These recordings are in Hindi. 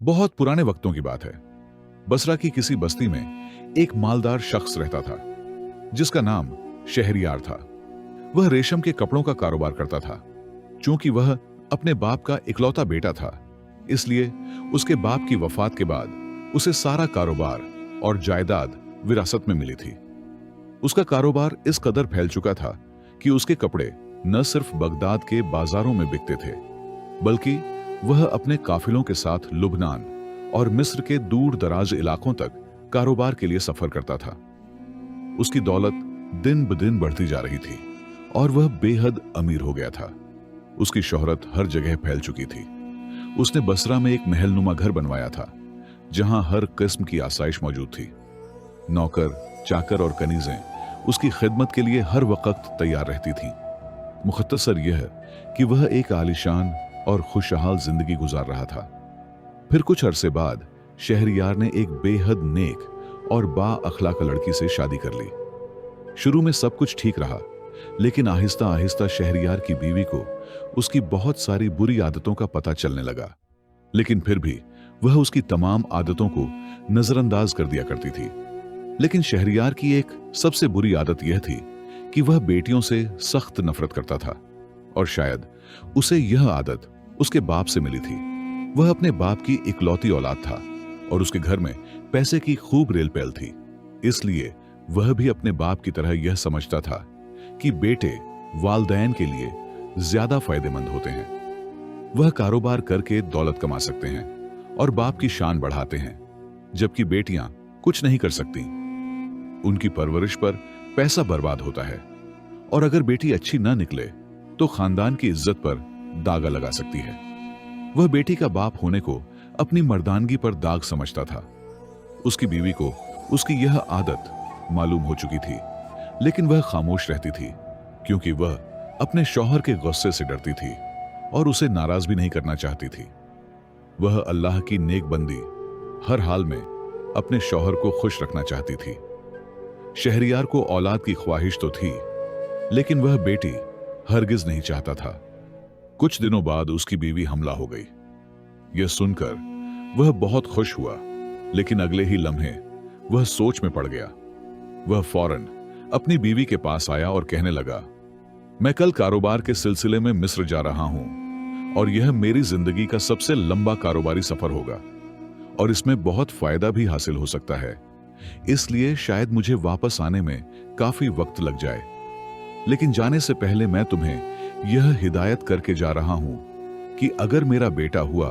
बहुत पुराने वक्तों की बात है। बसरा की किसी बस्ती में एक मालदार शख्स रहता था जिसका नाम शहरियार था। वह रेशम के कपड़ों का कारोबार करता था। चूंकि वह अपने बाप का इकलौता बेटा था, इसलिए उसके बाप की वफात के बाद उसे सारा कारोबार और जायदाद विरासत में मिली थी। उसका कारोबार इस कदर फैल चुका था कि उसके कपड़े न सिर्फ बगदाद के बाजारों में बिकते थे, बल्कि वह अपने काफिलों के साथ लुबनान और मिस्र के दूर दराज इलाकों तक कारोबार के लिए सफर करता था। उसकी दौलत दिन ब दिन बढ़ती जा रही थी और वह बेहद अमीर हो गया था। उसकी शोहरत हर जगह फैल चुकी थी। उसने बसरा में एक महलनुमा घर बनवाया था जहां हर किस्म की आसाइश मौजूद थी। नौकर, चाकर और कनीजें उसकी खिदमत के लिए हर वक्त तैयार रहती थीं। मुख्तसर यह कि वह एक आलीशान और खुशहाल जिंदगी गुजार रहा था। फिर कुछ अरसे बाद शहरियार ने एक बेहद नेक और बा अखलाक लड़की से शादी कर ली। शुरू में सब कुछ ठीक रहा, लेकिन आहिस्ता आहिस्ता शहरियार की बीवी को उसकी बहुत सारी बुरी आदतों का पता चलने लगा। लेकिन फिर भी वह उसकी तमाम आदतों को नजरअंदाज कर दिया करती थी। लेकिन शहरियार की एक सबसे बुरी आदत यह थी कि वह बेटियों से सख्त नफरत करता था, और शायद उसे यह आदत उसके बाप से मिली थी। वह अपने बाप की इकलौती औलाद था और उसके घर में पैसे की खूब रेल पैल थी। इसलिए वह भी अपने बाप की तरह यह समझता था कि बेटे वालदैन के लिए ज्यादा फायदेमंद होते हैं। वह कारोबार करके दौलत कमा सकते हैं और बाप की शान बढ़ाते हैं, जबकि बेटियां कुछ नहीं कर सकती। उनकी परवरिश पर पैसा बर्बाद होता है, और अगर बेटी अच्छी न निकले तो खानदान की इज्जत पर दागा लगा सकती है। वह बेटी का बाप होने को अपनी मर्दानगी पर दाग समझता था। उसकी बीवी को उसकी यह आदत मालूम हो चुकी थी, लेकिन वह खामोश रहती थी क्योंकि वह अपने शौहर के गुस्से से डरती थी और उसे नाराज भी नहीं करना चाहती थी। वह अल्लाह की नेक बंदी हर हाल में अपने शौहर को खुश रखना चाहती थी। शहरियार को औलाद की ख्वाहिश तो थी, लेकिन वह बेटी हरगिज नहीं चाहता था। कुछ दिनों बाद उसकी बीवी हमला हो गई। यह सुनकर वह बहुत खुश हुआ, लेकिन अगले ही लम्हे वह सोच में पड़ गया। वह फौरन अपनी बीवी के पास आया और कहने लगा, मैं कल कारोबार के सिलसिले में मिस्र जा रहा हूं और यह मेरी जिंदगी का सबसे लंबा कारोबारी सफर होगा और इसमें बहुत फायदा भी हासिल हो सकता है। इसलिए शायद मुझे वापस आने में काफी वक्त लग जाए, लेकिन जाने से पहले मैं तुम्हें यह हिदायत करके जा रहा हूं कि अगर मेरा बेटा हुआ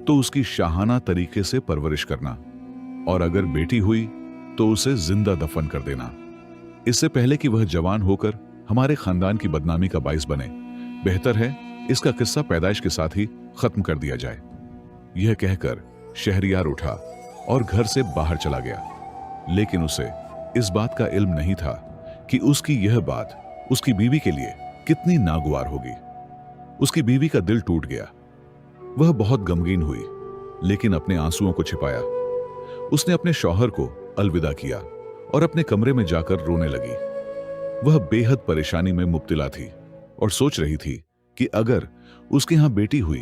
तो उसकी शाहाना तरीके से परवरिश करना, और अगर बेटी हुई तो उसे जिंदा दफन कर देना, इससे पहले कि वह जवान होकर हमारे खानदान की बदनामी का बाइस बने। बेहतर है इसका किस्सा पैदाइश के साथ ही खत्म कर दिया जाए। यह कहकर शहरियार उठा और घर से बाहर चला गया, लेकिन उसे इस बात का इल्म नहीं था कि उसकी यह बात उसकी बीवी के लिए कितनी नागवार होगी। उसकी बीवी का दिल टूट गया। वह बहुत गमगीन हुई, लेकिन अपने आंसुओं को छिपाया। उसने अपने शौहर को अलविदा किया और अपने कमरे में जाकर रोने लगी। वह बेहद परेशानी में मुब्तला थी और सोच रही थी कि अगर उसके यहां बेटी हुई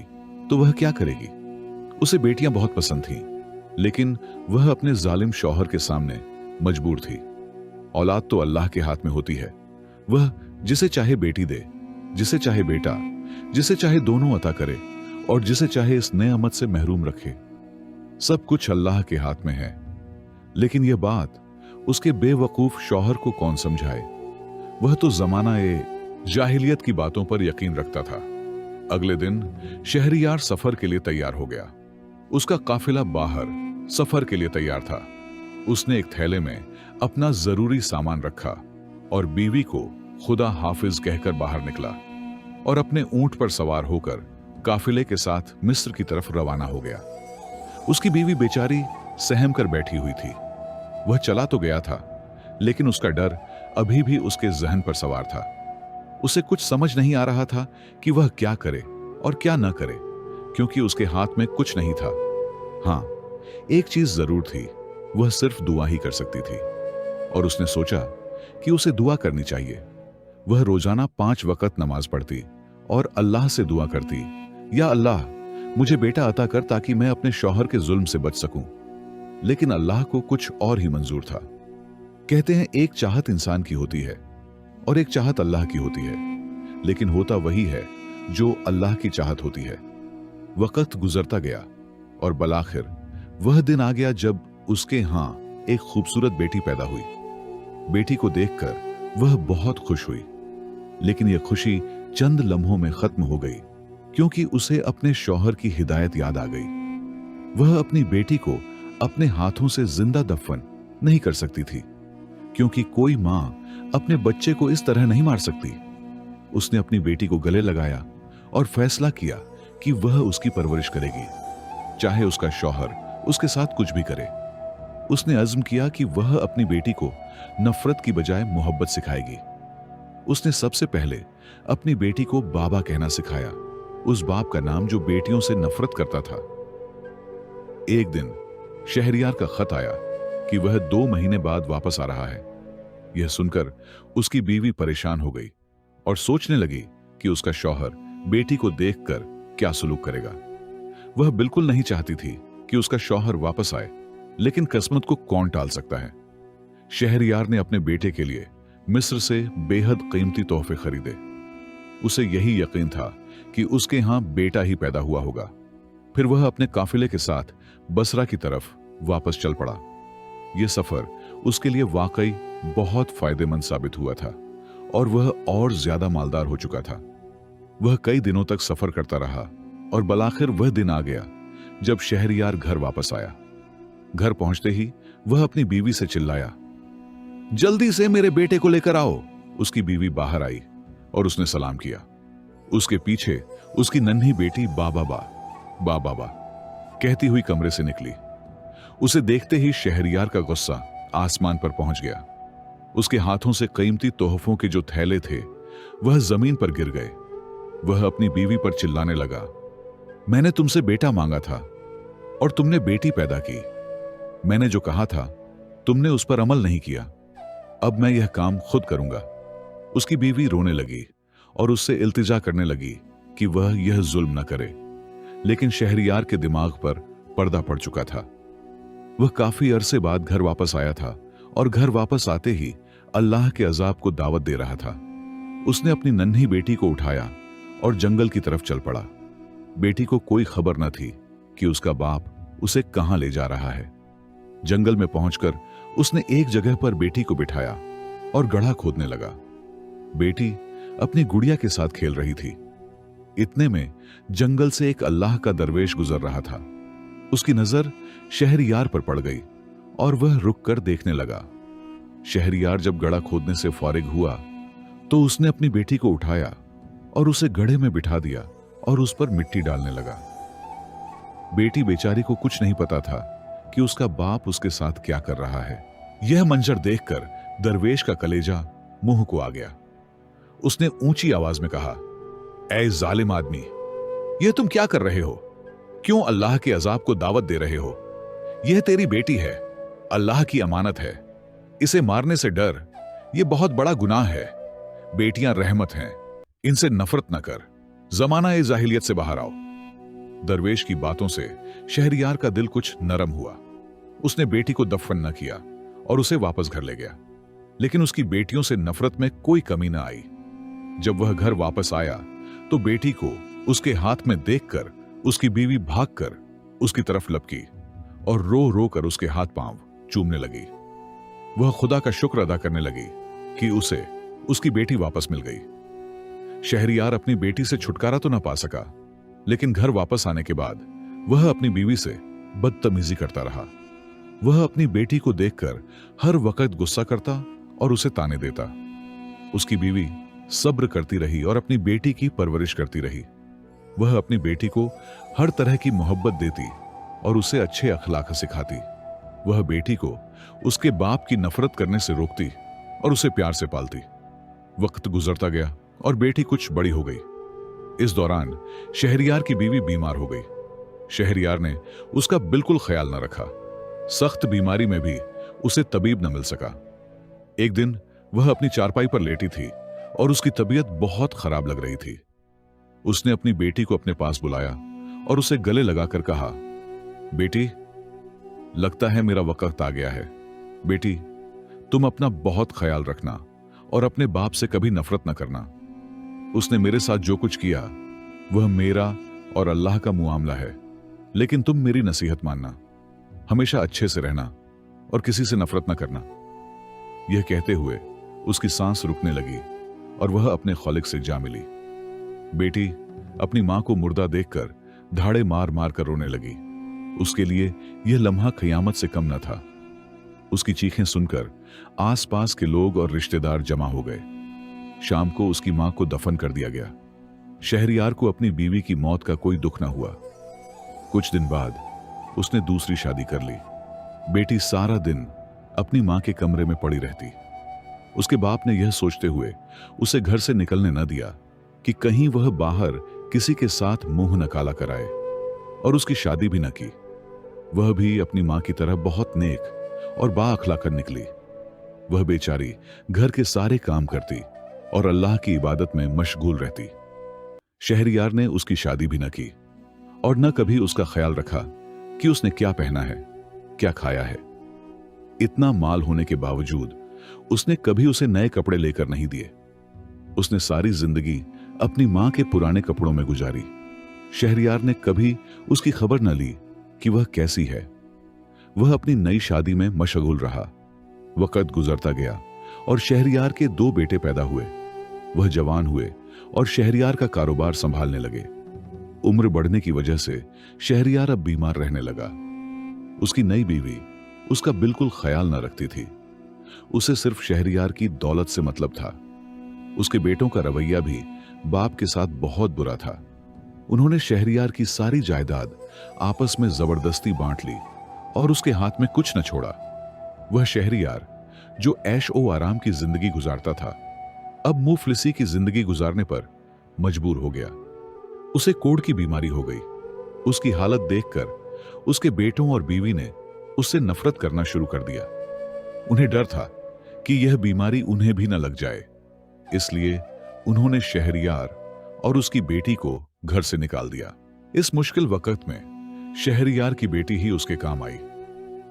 तो वह क्या करेगी। उसे बेटियां बहुत पसंद थीं, लेकिन वह अपने जालिम शौहर के सामने मजबूर थी। औलाद तो अल्लाह के हाथ में होती है। वह जिसे चाहे बेटी दे, जिसे चाहे बेटा, जिसे चाहे दोनों अता करे और जिसे चाहे इस नेमत से महरूम रखे। सब कुछ अल्लाह के हाथ में है। लेकिन यह बात उसके बेवकूफ शौहर को कौन समझाए। वह तो जमाना-ए जाहिलियत की बातों पर यकीन रखता था। अगले दिन शहरियार सफर के लिए तैयार हो गया। उसका काफिला बाहर सफर के लिए तैयार था। उसने एक थैले में अपना जरूरी सामान रखा और बीवी को खुदा हाफिज कहकर बाहर निकला और अपने ऊंट पर सवार होकर काफिले के साथ मिस्र की तरफ रवाना हो गया। उसकी बीवी बेचारी सहम कर बैठी हुई थी। वह चला तो गया था, लेकिन उसका डर अभी भी उसके जहन पर सवार था। उसे कुछ समझ नहीं आ रहा था कि वह क्या करे और क्या न करे, क्योंकि उसके हाथ में कुछ नहीं था। हां, एक चीज जरूर थी, वह सिर्फ दुआ ही कर सकती थी, और उसने सोचा कि उसे दुआ करनी चाहिए। वह रोजाना 5 वक्त नमाज पढ़ती और अल्लाह से दुआ करती, या अल्लाह, मुझे बेटा अता कर ताकि मैं अपने शौहर के जुल्म से बच सकूं। लेकिन अल्लाह को कुछ और ही मंजूर था। कहते हैं एक चाहत इंसान की होती है और एक चाहत अल्लाह की होती है, लेकिन होता वही है जो अल्लाह की चाहत होती है। वक्त गुजरता गया और बलाखिर वह दिन आ गया जब उसके यहां एक खूबसूरत बेटी पैदा हुई। बेटी को देखकर वह बहुत खुश हुई, लेकिन यह खुशी चंद लम्हों में खत्म हो गई, क्योंकि उसे अपने शौहर की हिदायत याद आ गई। वह अपनी बेटी को अपने हाथों से जिंदा दफन नहीं कर सकती थी, क्योंकि कोई मां अपने बच्चे को इस तरह नहीं मार सकती। उसने अपनी बेटी को गले लगाया और फैसला किया कि वह उसकी परवरिश करेगी, चाहे उसका शौहर उसके साथ कुछ भी करे। उसने अज़्म किया कि वह अपनी बेटी को नफरत की बजाय मोहब्बत सिखाएगी। उसने सबसे पहले अपनी बेटी को बाबा कहना सिखाया, उस बाप का नाम जो बेटियों से नफरत करता था। एक दिन शहरियार का खत आया कि वह 2 महीने बाद वापस आ रहा है। यह सुनकर उसकी बीवी परेशान हो गई और सोचने लगी कि उसका शौहर बेटी को देखकर क्या सलूक करेगा। वह बिल्कुल नहीं चाहती थी कि उसका शौहर वापस आए, लेकिन किस्मत को कौन टाल सकता है। शहरियार ने अपने बेटे के लिए मिस्र से बेहद कीमती तोहफे खरीदे। उसे यही यकीन था कि उसके यहां बेटा ही पैदा हुआ होगा। फिर वह अपने काफिले के साथ बसरा की तरफ वापस चल पड़ा। यह सफर उसके लिए वाकई बहुत फायदेमंद साबित हुआ था और वह और ज्यादा मालदार हो चुका था। वह कई दिनों तक सफर करता रहा और बलाखिर वह दिन आ गया जब शहरियार घर वापस आया। घर पहुंचते ही वह अपनी बीवी से चिल्लाया, जल्दी से मेरे बेटे को लेकर आओ। उसकी बीवी बाहर आई और उसने सलाम किया। उसके पीछे उसकी नन्ही बेटी बाबा बा कहती हुई कमरे से निकली। उसे देखते ही शहरियार का गुस्सा आसमान पर पहुंच गया। उसके हाथों से कीमती तोहफों के जो थैले थे वह जमीन पर गिर गए। वह अपनी बीवी पर चिल्लाने लगा, मैंने तुमसे बेटा मांगा था और तुमने बेटी पैदा की। मैंने जो कहा था तुमने उस पर अमल नहीं किया। अब मैं यह काम खुद करूंगा। उसकी बीवी रोने लगी और उससे इल्तिजा करने लगी कि वह यह जुल्म न करे, लेकिन शहरियार के दिमाग पर पर्दा पड़ चुका था। वह काफी अरसे बाद घर वापस आया था और घर वापस आते ही अल्लाह के अजाब को दावत दे रहा था। उसने अपनी नन्ही बेटी को उठाया और जंगल की तरफ चल पड़ा। बेटी को कोई खबर न थी कि उसका बाप उसे कहां ले जा रहा है। जंगल में पहुंचकर उसने एक जगह पर बेटी को बिठाया और गड्ढा खोदने लगा। बेटी अपनी गुड़िया के साथ खेल रही थी। इतने में जंगल से एक अल्लाह का दरवेश गुजर रहा था। उसकी नजर शहरियार पर पड़ गई और वह रुक कर देखने लगा। शहरियार जब गड्ढा खोदने से फारिग हुआ तो उसने अपनी बेटी को उठाया और उसे गड्ढे में बिठा दिया और उस पर मिट्टी डालने लगा। बेटी बेचारी को कुछ नहीं पता था कि उसका बाप उसके साथ क्या कर रहा है। यह मंजर देखकर दरवेश का कलेजा मुंह को आ गया। उसने ऊंची आवाज में कहा, ऐ जालिम आदमी, यह तुम क्या कर रहे हो? क्यों अल्लाह के अजाब को दावत दे रहे हो? यह तेरी बेटी है, अल्लाह की अमानत है। इसे मारने से डर, यह बहुत बड़ा गुनाह है। बेटियां रहमत हैं, इनसे नफरत न कर। जमाना ए जाहिलियत से बाहर आओ। दरवेश की बातों से शहरियार का दिल कुछ नरम हुआ। उसने बेटी को दफन न किया और उसे वापस घर ले गया। लेकिन उसकी बेटियों से नफरत में कोई कमी न आई। जब वह घर वापस आया तो बेटी को उसके हाथ में देखकर उसकी बीवी भागकर उसकी तरफ लपकी और रो रो कर उसके हाथ पांव चूमने लगी। वह खुदा का शुक्र अदा करने लगी कि उसे उसकी बेटी वापस मिल गई। शहरियार अपनी बेटी से छुटकारा तो न पा सका, लेकिन घर वापस आने के बाद वह अपनी बीवी से बदतमीजी करता रहा। वह अपनी बेटी को देखकर हर वक्त गुस्सा करता और उसे ताने देता। उसकी बीवी सब्र करती रही और अपनी बेटी की परवरिश करती रही। वह अपनी बेटी को हर तरह की मोहब्बत देती और उसे अच्छे अखलाक सिखाती। वह बेटी को उसके बाप की नफरत करने से रोकती और उसे प्यार से पालती। वक्त गुजरता गया और बेटी कुछ बड़ी हो गई। इस दौरान शहरियार की बीवी बीमार हो गई। शहरियार ने उसका बिल्कुल ख्याल न रखा। सख्त बीमारी में भी उसे तबीब न मिल सका। एक दिन वह अपनी चारपाई पर लेटी थी और उसकी तबीयत बहुत खराब लग रही थी। उसने अपनी बेटी को अपने पास बुलाया और उसे गले लगाकर कहा, बेटी, लगता है मेरा वक्त आ गया है। बेटी, तुम अपना बहुत ख्याल रखना और अपने बाप से कभी नफरत न करना। उसने मेरे साथ जो कुछ किया वह मेरा और अल्लाह का मुआमला है, लेकिन तुम मेरी नसीहत मानना, हमेशा अच्छे से रहना और किसी से नफरत न करना। यह कहते हुए उसकी सांस रुकने लगी और वह अपने खालिक से जा मिली। बेटी अपनी मां को मुर्दा देखकर धाड़े मार मार कर रोने लगी। उसके लिए यह लम्हा क़यामत से कम न था। उसकी चीखें सुनकर आसपास के लोग और रिश्तेदार जमा हो गए। शाम को उसकी मां को दफन कर दिया गया। शहरयार को अपनी बीवी की मौत का कोई दुख न हुआ। कुछ दिन बाद उसने दूसरी शादी कर ली। बेटी सारा दिन अपनी मां के कमरे में पड़ी रहती। उसके बाप ने यह सोचते हुए उसे घर से निकलने न दिया कि कहीं वह बाहर किसी के साथ मुंह न काला कराए, और उसकी शादी भी न की। वह भी अपनी मां की तरह बहुत नेक और बाअखलाक निकली। वह बेचारी घर के सारे काम करती और अल्लाह की इबादत में मशगूल रहती। शहरयार ने उसकी शादी भी न की और न कभी उसका ख्याल रखा कि उसने क्या पहना है, क्या खाया है। इतना माल होने के बावजूद उसने कभी उसे नए कपड़े लेकर नहीं दिए। उसने सारी जिंदगी अपनी मां के पुराने कपड़ों में गुजारी। शहरयार ने कभी उसकी खबर न ली कि वह कैसी है। वह अपनी नई शादी में मशगूल रहा। वक्त गुजरता गया और शहरयार के 2 बेटे पैदा हुए। वह जवान हुए और शहरयार का कारोबार संभालने लगे। उम्र बढ़ने की वजह से शहरयार अब बीमार रहने लगा। उसकी नई बीवी उसका बिल्कुल ख्याल न रखती थी। उसे सिर्फ शहरयार की दौलत से मतलब था। उसके बेटों का रवैया भी बाप के साथ बहुत बुरा था। उन्होंने शहरयार की सारी जायदाद आपस में जबरदस्ती बांट ली और उसके हाथ में कुछ न छोड़ा। वह शहरयार जो ऐश ओ आराम की जिंदगी गुजारता था, अब मुफलिसी की जिंदगी गुजारने पर मजबूर हो गया। उसे कोढ़ की बीमारी हो गई। उसकी हालत देखकर उसके बेटों और बीवी ने उससे नफरत करना शुरू कर दिया। उन्हें डर था कि यह बीमारी उन्हें भी न लग जाए, इसलिए उन्होंने शहरयार और उसकी बेटी को घर से निकाल दिया। इस मुश्किल वक्त में शहरयार की बेटी ही उसके काम आई।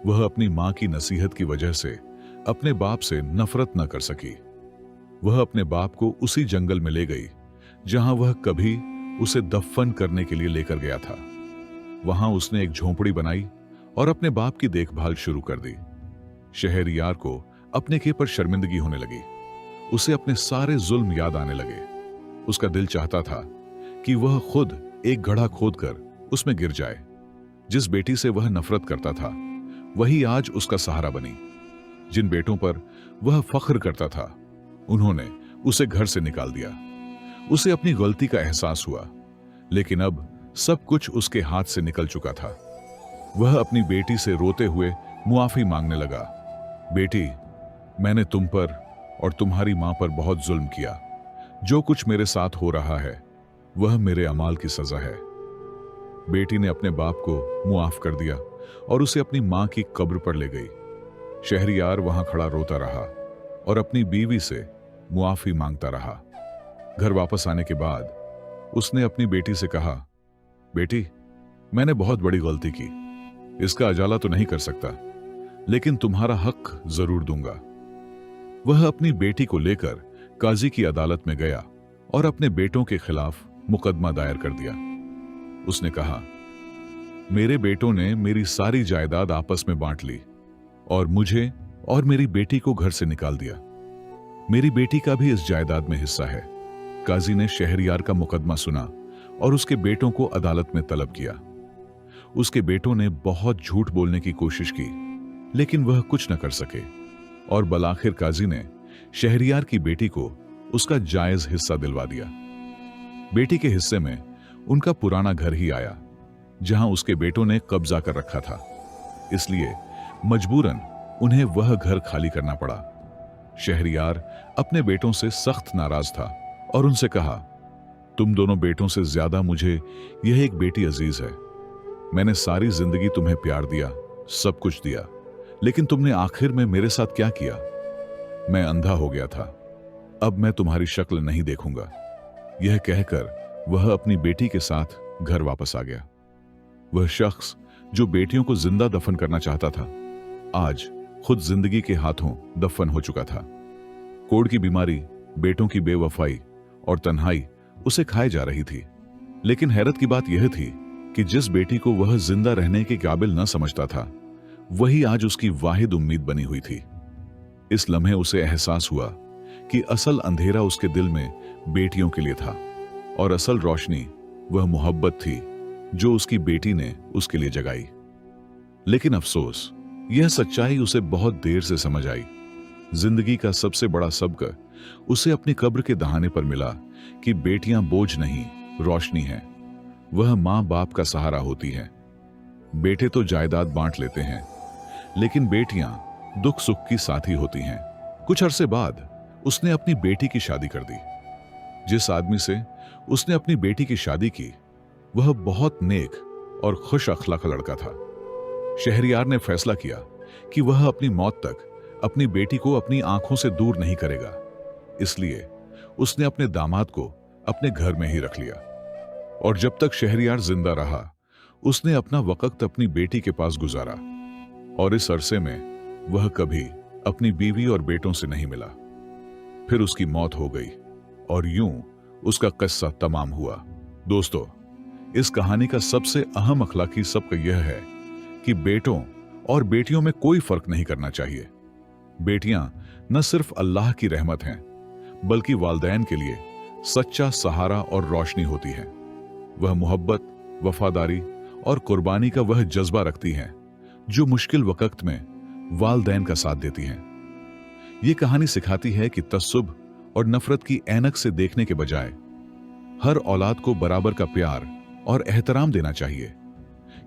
वह अपनी मां की नसीहत की वजह से अपने बाप से नफरत न कर सकी। वह अपने बाप को उसी जंगल में ले गई जहां वह कभी उसे दफन करने के लिए लेकर गया था। वहां उसने एक झोंपड़ी बनाई और अपने बाप की देखभाल शुरू कर दी। शहरयार को अपने के पर शर्मिंदगी होने लगी। उसे अपने सारे जुल्म याद आने लगे। उसका दिल चाहता था कि वह खुद एक गड्ढा खोदकर उसमें गिर जाए। जिस बेटी से वह नफरत करता था वही आज उसका सहारा बनी। जिन बेटों पर वह फख्र करता था उन्होंने उसे घर से निकाल दिया। उसे अपनी गलती का एहसास हुआ, लेकिन अब सब कुछ उसके हाथ से निकल चुका था। वह अपनी बेटी से रोते हुए मुआफी मांगने लगा। बेटी, मैंने तुम पर और तुम्हारी मां पर बहुत जुल्म किया। जो कुछ मेरे साथ हो रहा है वह मेरे अमाल की सजा है। बेटी ने अपने बाप को मुआफ कर दिया और उसे अपनी मां की कब्र पर ले गई। शहरयार वहां खड़ा रोता रहा और अपनी बीवी से मुआफी मांगता रहा। घर वापस आने के बाद उसने अपनी बेटी से कहा, बेटी, मैंने बहुत बड़ी गलती की। इसका अजाला तो नहीं कर सकता, लेकिन तुम्हारा हक जरूर दूंगा। वह अपनी बेटी को लेकर काजी की अदालत में गया और अपने बेटों के खिलाफ मुकदमा दायर कर दिया। उसने कहा, मेरे बेटों ने मेरी सारी जायदाद आपस में बांट ली और मुझे और मेरी बेटी को घर से निकाल दिया। मेरी बेटी का भी इस जायदाद में हिस्सा है। काजी ने शहरयार का मुकदमा सुना और उसके बेटों को अदालत में तलब किया। उसके बेटों ने बहुत झूठ बोलने की कोशिश की, लेकिन वह कुछ न कर सके और बलाखिर काजी ने शहरयार की बेटी को उसका जायज हिस्सा दिलवा दिया। बेटी के हिस्से में उनका पुराना घर ही आया, जहां उसके बेटों ने कब्जा कर रखा था, इसलिए मजबूरन उन्हें वह घर खाली करना पड़ा। शहरयार अपने बेटों से सख्त नाराज था और उनसे कहा, तुम दोनों बेटों से ज्यादा मुझे यह एक बेटी अजीज है। मैंने सारी जिंदगी तुम्हें प्यार दिया, सब कुछ दिया, लेकिन तुमने आखिर में मेरे साथ क्या किया? मैं अंधा हो गया था, अब मैं तुम्हारी शक्ल नहीं देखूंगा। यह कहकर वह अपनी बेटी के साथ घर वापस आ गया। वह शख्स जो बेटियों को जिंदा दफन करना चाहता था, आज खुद जिंदगी के हाथों दफन हो चुका था। कोढ़ की बीमारी, बेटों की बेवफाई और तन्हाई उसे खाए जा रही थी। लेकिन हैरत की बात यह थी कि जिस बेटी को वह जिंदा रहने के काबिल न समझता था, वही आज उसकी वाहिद उम्मीद बनी हुई थी। इस लम्हे उसे एहसास हुआ कि असल अंधेरा उसके दिल में बेटियों के लिए था और असल रोशनी वह मोहब्बत थी जो उसकी बेटी ने उसके लिए जगाई। लेकिन अफसोस, यह सच्चाई उसे बहुत देर से समझ आई। जिंदगी का सबसे बड़ा सबक उसे अपनी कब्र के दहाने पर मिला कि बेटियां बोझ नहीं, रोशनी हैं। वह मां बाप का सहारा होती हैं। बेटे तो जायदाद बांट लेते हैं, लेकिन बेटियां दुख सुख की साथी होती हैं। कुछ अरसे बाद उसने अपनी बेटी की शादी कर दी। जिस आदमी से उसने अपनी बेटी की शादी की, वह बहुत नेक और खुश अखलाक लड़का था। शहरयार ने फैसला किया कि वह अपनी मौत तक अपनी बेटी को अपनी आंखों से दूर नहीं करेगा। इसलिए उसने अपने दामाद को अपने घर में ही रख लिया और जब तक शहरयार जिंदा रहा, उसने अपना वक्त अपनी बेटी के पास गुजारा और इस अरसे में वह कभी अपनी बीवी और बेटों से नहीं मिला। फिर उसकी मौत हो गई और यूं उसका किस्सा तमाम हुआ। दोस्तों, इस कहानी का सबसे अहम अखलाकी सबक यह है कि बेटों और बेटियों में कोई फर्क नहीं करना चाहिए। बेटियां न सिर्फ अल्लाह की रहमत हैं, बल्कि वालिदैन के लिए सच्चा सहारा और रोशनी होती हैं। वह मोहब्बत, वफादारी और कुर्बानी का वह जज्बा रखती हैं जो मुश्किल वक्त में वालिदैन का साथ देती हैं। यह कहानी सिखाती है कि तस्सुब और नफरत की ऐनक से देखने के बजाय हर औलाद को बराबर का प्यार और एहतराम देना चाहिए,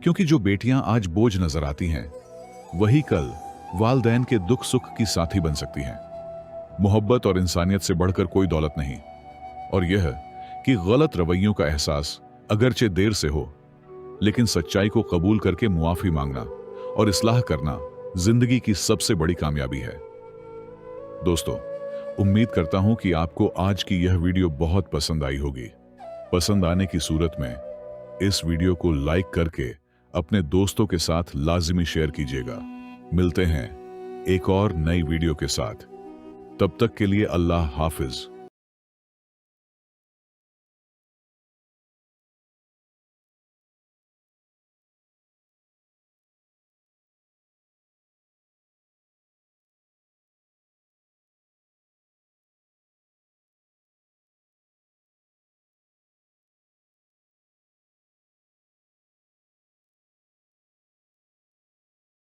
क्योंकि जो बेटियां आज बोझ नजर आती हैं, वही कल वालिदैन के दुख सुख की साथी बन सकती हैं। मोहब्बत और इंसानियत से बढ़कर कोई दौलत नहीं, और यह कि गलत रवैयों का एहसास अगरचे देर से हो, लेकिन सच्चाई को कबूल करके मुआफी मांगना और इस्लाह करना जिंदगी की सबसे बड़ी कामयाबी है। दोस्तों, उम्मीद करता हूं कि आपको आज की यह वीडियो बहुत पसंद आई होगी। पसंद आने की सूरत में इस वीडियो को लाइक करके अपने दोस्तों के साथ लाजिमी शेयर कीजिएगा। मिलते हैं एक और नई वीडियो के साथ। तब तक के लिए अल्लाह हाफिज।